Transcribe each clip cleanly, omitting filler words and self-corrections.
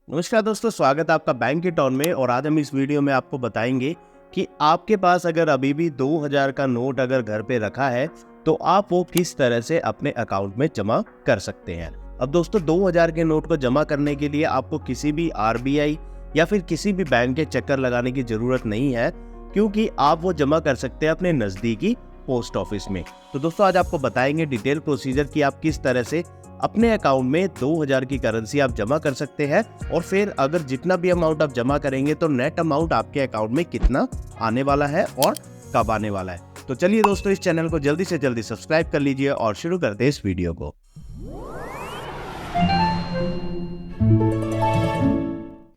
नमस्कार दोस्तों, स्वागत है आपका बैंक के टॉन में। और आज हम इस वीडियो में आपको बताएंगे कि आपके पास अगर अभी भी 2000 का नोट अगर घर पे रखा है तो आप वो किस तरह से अपने अकाउंट में जमा कर सकते हैं। अब दोस्तों 2000 के नोट को जमा करने के लिए आपको किसी भी आरबीआई या फिर किसी भी बैंक के चक्कर लगाने की जरूरत नहीं है, क्योंकि आप वो जमा कर सकते हैं अपने नजदीकी पोस्ट ऑफिस में। तो दोस्तों आज आपको बताएंगे डिटेल प्रोसीजर कि आप किस तरह से अपने अकाउंट में 2000 की करेंसी आप जमा कर सकते हैं, और फिर अगर जितना भी अमाउंट आप जमा करेंगे तो नेट अमाउंट आपके अकाउंट में कितना आने वाला है और कब आने वाला है। तो चलिए दोस्तों, इस चैनल को जल्दी से जल्दी सब्सक्राइब कर लीजिए और शुरू करते हैं इस वीडियो को।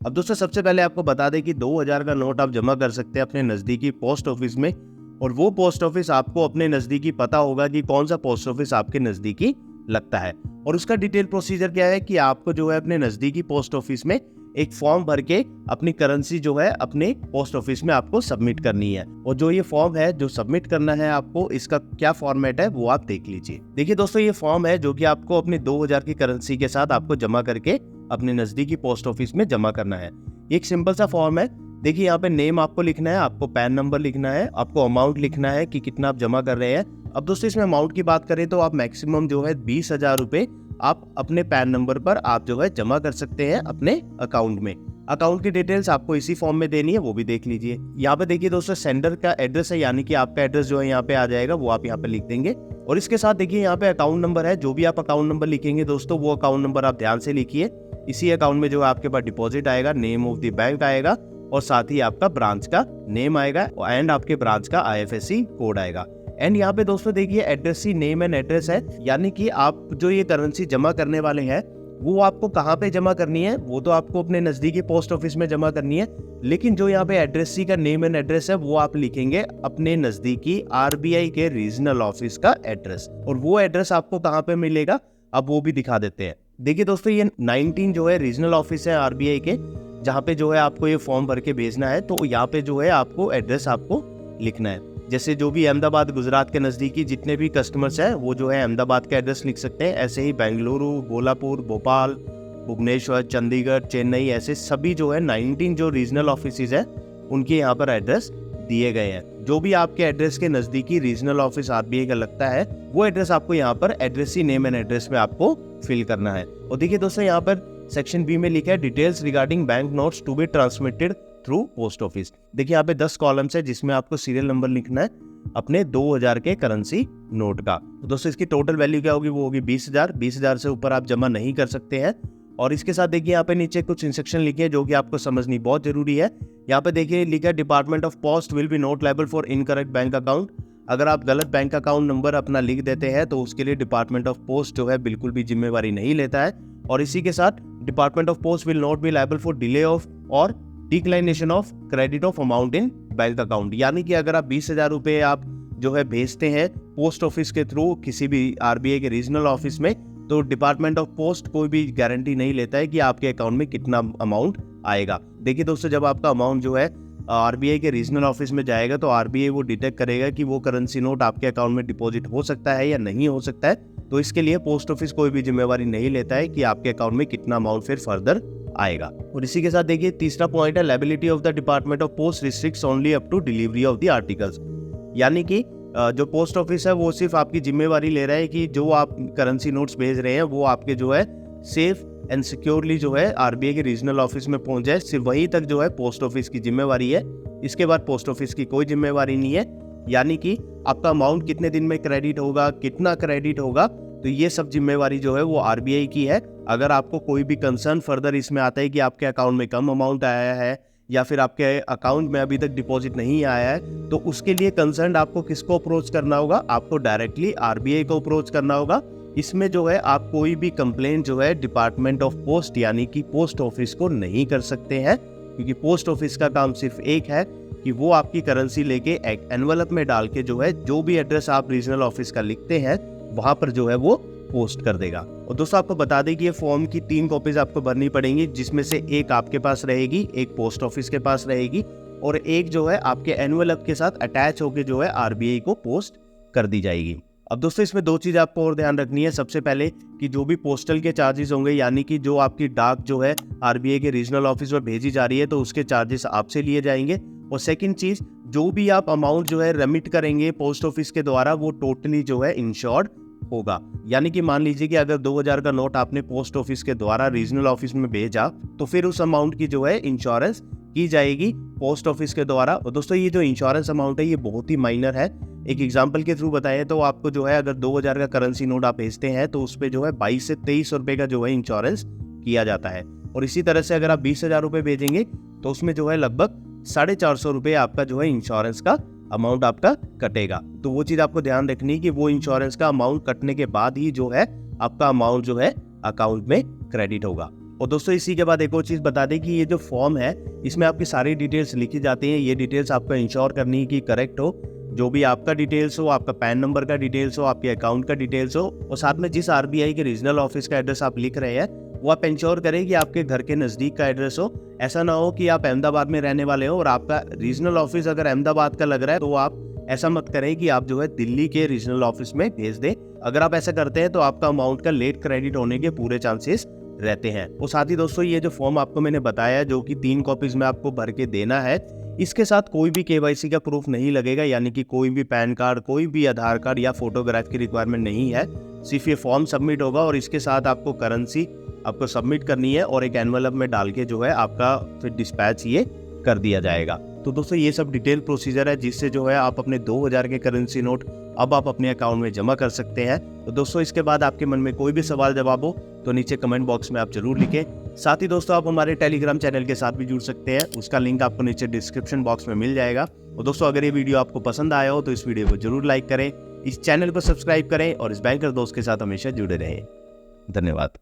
अब दोस्तों सबसे पहले आपको बता दें कि 2000 का नोट आप जमा कर सकते हैं अपने नजदीकी पोस्ट ऑफिस में, और वो पोस्ट ऑफिस आपको अपने नजदीकी पता होगा कि कौन सा पोस्ट ऑफिस आपके नजदीकी लगता है। और उसका डिटेल प्रोसीजर क्या है कि आपको जो है अपने नजदीकी पोस्ट ऑफिस में एक फॉर्म भर के अपनी करेंसी जो है अपने पोस्ट ऑफिस में आपको सबमिट करनी है। और जो ये फॉर्म है जो सबमिट करना है आपको, इसका क्या फॉर्मेट है वो आप देख लीजिए। देखिए दोस्तों, ये फॉर्म है जो कि आपको अपनी 2000 की करेंसी के साथ आपको जमा करके अपने नजदीकी पोस्ट ऑफिस में जमा करना है। एक सिंपल सा फॉर्म है। देखिए यहाँ पे नेम आपको लिखना है, आपको पैन नंबर लिखना है, आपको अमाउंट लिखना है कि कितना आप जमा कर रहे हैं। अब दोस्तों इसमें अमाउंट की बात करें तो आप मैक्सिमम जो है 20,000 रुपए आप अपने पैन नंबर पर आप जो है जमा कर सकते हैं अपने अकाउंट में। अकाउंट की डिटेल्स आपको इसी फॉर्म में देनी है, वो भी देख लीजिए। यहाँ पे देखिए दोस्तों सेंडर का एड्रेस है, यानी कि आपका एड्रेस जो है यहाँ पे आ जाएगा, वो आप यहाँ पे लिख देंगे। और इसके साथ देखिए यहाँ पे अकाउंट नंबर है, जो भी आप अकाउंट नंबर लिखेंगे दोस्तों वो अकाउंट नंबर आप ध्यान से लिखिए। इसी अकाउंट में जो है आपके पास डिपॉजिट आएगा, नेम ऑफ द बैंक आएगा, और साथ ही आपका ब्रांच का नेम आएगा एंड आपके ब्रांच का आईएफएससी कोड आएगा। एंड यहाँ पे दोस्तों देखिए address he name and address है, यानी कि आप जो ये करेंसी जमा करने वाले हैं वो आपको कहाँ पे जमा करनी है, वो तो आपको अपने नजदीकी पोस्ट ऑफिस में जमा करनी है। लेकिन जो यहाँ पे एड्रेस का नेम एंड एड्रेस है वो आप लिखेंगे अपने नजदीकी आरबीआई के रीजनल ऑफिस का एड्रेस। और वो एड्रेस आपको कहाँ पे मिलेगा अब वो भी दिखा देते हैं। देखिए दोस्तों ये 19 जो है रीजनल ऑफिस है आरबीआई के, जहाँ पे जो है आपको ये फॉर्म भर के भेजना है। तो यहाँ पे जो है आपको एड्रेस आपको लिखना है। जैसे जो भी अहमदाबाद गुजरात के नजदीकी जितने भी कस्टमर्स हैं वो जो है अहमदाबाद का एड्रेस लिख सकते हैं। ऐसे ही बेंगलुरु, गोलापुर, भोपाल, भुवनेश्वर, चंडीगढ़, चेन्नई, ऐसे सभी जो है 19 जो रीजनल ऑफिस है उनके यहाँ पर एड्रेस दिए गए हैं। जो भी आपके एड्रेस के नजदीकी रीजनल ऑफिस आरबीआई का लगता है वो एड्रेस आपको यहाँ पर address he name and address में आपको फिल करना है। और देखिए दोस्तों यहाँ पर सेक्शन बी में लिखा है details regarding bank notes to be transmitted through post office. देखिए यहाँ पे 10 कॉलम्स है जिसमें आपको सीरियल नंबर लिखना है अपने 2000 के करेंसी नोट का। तो दोस्तों इसकी टोटल वैल्यू क्या होगी, वो होगी 20,000। 20,000 से ऊपर आप जमा नहीं कर सकते हैं। और इसके साथ देखिए यहाँ पे नीचे कुछ इंस्ट्रक्शन लिखे हैं जो कि आपको समझनी बहुत जरूरी है। यहाँ पे देखिए लिखा है department of post will be not liable for incorrect bank account. अगर आप गलत बैंक अकाउंट नंबर अपना लिख देते हैं तो उसके लिए डिपार्टमेंट ऑफ पोस्ट जो है बिल्कुल भी जिम्मेवारी नहीं लेता है। और इसी के साथ department of post will not be liable for delay of or declination of credit of amount in bank account. यानी कि अगर आप 20,000 रुपए आप जो है भेजते हैं पोस्ट ऑफिस के थ्रू किसी भी आरबीआई के रीजनल ऑफिस में, तो डिपार्टमेंट ऑफ पोस्ट कोई भी गारंटी नहीं लेता है कि आपके अकाउंट में कितना अमाउंट आएगा। देखिए दोस्तों जब आपका अमाउंट जो है आरबीआई के रीजनल ऑफिस में जाएगा तो आरबीआई वो डिटेक्ट करेगा कि वो करेंसी नोट आपके अकाउंट में डिपॉजिट हो सकता है या नहीं हो सकता है। तो इसके लिए पोस्ट ऑफिस कोई भी जिम्मेवारी नहीं लेता है कि आपके अकाउंट में कितना अमाउंट फिर फर्दर आएगा। और इसी के साथ देखिए तीसरा पॉइंट है liability of the department of post restricts only up to delivery of the articles. यानी कि जो पोस्ट ऑफिस है वो सिर्फ आपकी जिम्मेवारी ले रहा है कि जो आप करेंसी नोट्स भेज रहे हैं वो आपके जो है सेफ एंड सिक्योरली जो है आरबीआई के रीजनल ऑफिस में पहुंच जाए। सिर्फ वहीं तक जो है पोस्ट ऑफिस की जिम्मेवारी है, इसके बाद पोस्ट ऑफिस की कोई जिम्मेवारी नहीं है। यानी कि आपका अमाउंट कितने दिन में क्रेडिट होगा, कितना क्रेडिट होगा, तो ये सब जिम्मेवारी जो है वो आरबीआई की है। अगर आपको कोई भी कंसर्न फर्दर इसमें आता है कि आपके अकाउंट में कम अमाउंट आया है या फिर आपके अकाउंट में अभी तक डिपॉजिट नहीं आया है, तो उसके लिए कंसर्न आपको किसको अप्रोच करना होगा, आपको डायरेक्टली आरबीआई को अप्रोच करना होगा। इसमें जो है आप कोई भी कंप्लेंट जो है डिपार्टमेंट ऑफ पोस्ट यानी कि पोस्ट ऑफिस को नहीं कर सकते हैं, क्योंकि पोस्ट ऑफिस का काम सिर्फ एक है कि वो आपकी करेंसी लेके एक एनवलप में डाल के जो है जो भी एड्रेस आप रीजनल ऑफिस का लिखते हैं वहां पर जो है वो पोस्ट कर देगा। और दोस्तों आपको बता दें कि ये फॉर्म की 3 कॉपीज आपको भरनी पड़ेंगी, जिसमें से एक आपके पास रहेगी, एक पोस्ट ऑफिस के पास रहेगी, और एक जो है आपके एनवलप के साथ अटैच होकर जो है आरबीआई को पोस्ट कर दी जाएगी। अब दोस्तों इसमें 2 चीज़ आपको और ध्यान रखनी है। सबसे पहले कि जो भी पोस्टल के चार्जेस होंगे, यानी कि जो आपकी डाक जो है आरबीआई के रीजनल ऑफिस में भेजी जा रही है, तो उसके चार्जेस आपसे लिए जाएंगे। और सेकंड चीज़, जो भी आप अमाउंट जो है रेमिट करेंगे पोस्ट ऑफिस के द्वारा, वो टोटली जो है इंश्योर्ड होगा। यानी कि मान लीजिए कि अगर 2000 का नोट आपने पोस्ट ऑफिस के द्वारा रीजनल ऑफिस में भेजा, तो फिर उस अमाउंट की जो है इंश्योरेंस की जाएगी पोस्ट ऑफिस के द्वारा। और दोस्तों ये जो इंश्योरेंस अमाउंट है ये बहुत ही माइनर है। एक एग्जांपल के थ्रू बताएं तो आपको जो है अगर 2000 का करेंसी नोट आप भेजते हैं तो उस पे जो है 22 से 23 रुपए का जो है इंश्योरेंस किया जाता है। और इसी तरह से अगर आप 20,000 रुपए भेजेंगे तो उसमें जो है लगभग 450 रुपए आपका जो है इंश्योरेंस का अमाउंट आपका कटेगा। तो वो चीज आपको ध्यान रखनी है कि वो इंश्योरेंस का अमाउंट कटने के बाद ही जो है आपका अमाउंट जो है अकाउंट में क्रेडिट होगा। और दोस्तों इसी के बाद एक और चीज बता दें कि ये जो फॉर्म है इसमें आपकी सारी डिटेल्स लिखी जाती हैं। ये डिटेल्स आपको इंश्योर करनी है कि करेक्ट हो। जो भी आपका डिटेल्स हो, आपका पैन नंबर का डिटेल्स हो, आपके अकाउंट का डिटेल्स हो, और साथ में जिस आरबीआई के रीजनल ऑफिस का एड्रेस आप लिख रहे हैं वो आप इंश्योर करें कि आपके घर के नज़दीक का एड्रेस हो। ऐसा ना हो कि आप अहमदाबाद में रहने वाले हो और आपका रीजनल ऑफिस अगर अहमदाबाद का लग रहा है तो आप ऐसा मत करें कि आप जो है दिल्ली के रीजनल ऑफिस में भेज दें। अगर आप ऐसा करते हैं तो आपका अमाउंट का लेट क्रेडिट होने के पूरे चांसेस रहते हैं। और साथ ही दोस्तों ये जो फॉर्म आपको मैंने बताया जो कि 3 कॉपीज में आपको भर के देना है, इसके साथ कोई भी केवाईसी का प्रूफ नहीं लगेगा, यानी कि कोई भी पैन कार्ड, कोई भी आधार कार्ड या फोटोग्राफ की रिक्वायरमेंट नहीं है। सिर्फ ये फॉर्म सबमिट होगा और इसके साथ आपको करेंसी आपको सबमिट करनी है और एक एनवलप में डाल के जो है आपका फिर डिस्पैच ये कर दिया जाएगा। तो दोस्तों ये सब डिटेल प्रोसीजर है जिससे जो है आप अपने 2000 के करेंसी नोट अब आप अपने अकाउंट में जमा कर सकते हैं। तो दोस्तों इसके बाद आपके मन में कोई भी सवाल जवाब हो तो नीचे कमेंट बॉक्स में आप जरूर लिखें। साथ ही दोस्तों आप हमारे टेलीग्राम चैनल के साथ भी जुड़ सकते हैं, उसका लिंक आपको नीचे डिस्क्रिप्शन बॉक्स में मिल जाएगा। और दोस्तों अगर ये वीडियो आपको पसंद आया हो तो इस वीडियो को जरूर लाइक करें, इस चैनल को सब्सक्राइब करें और इस बैंकर दोस्त के साथ हमेशा जुड़े रहें। धन्यवाद।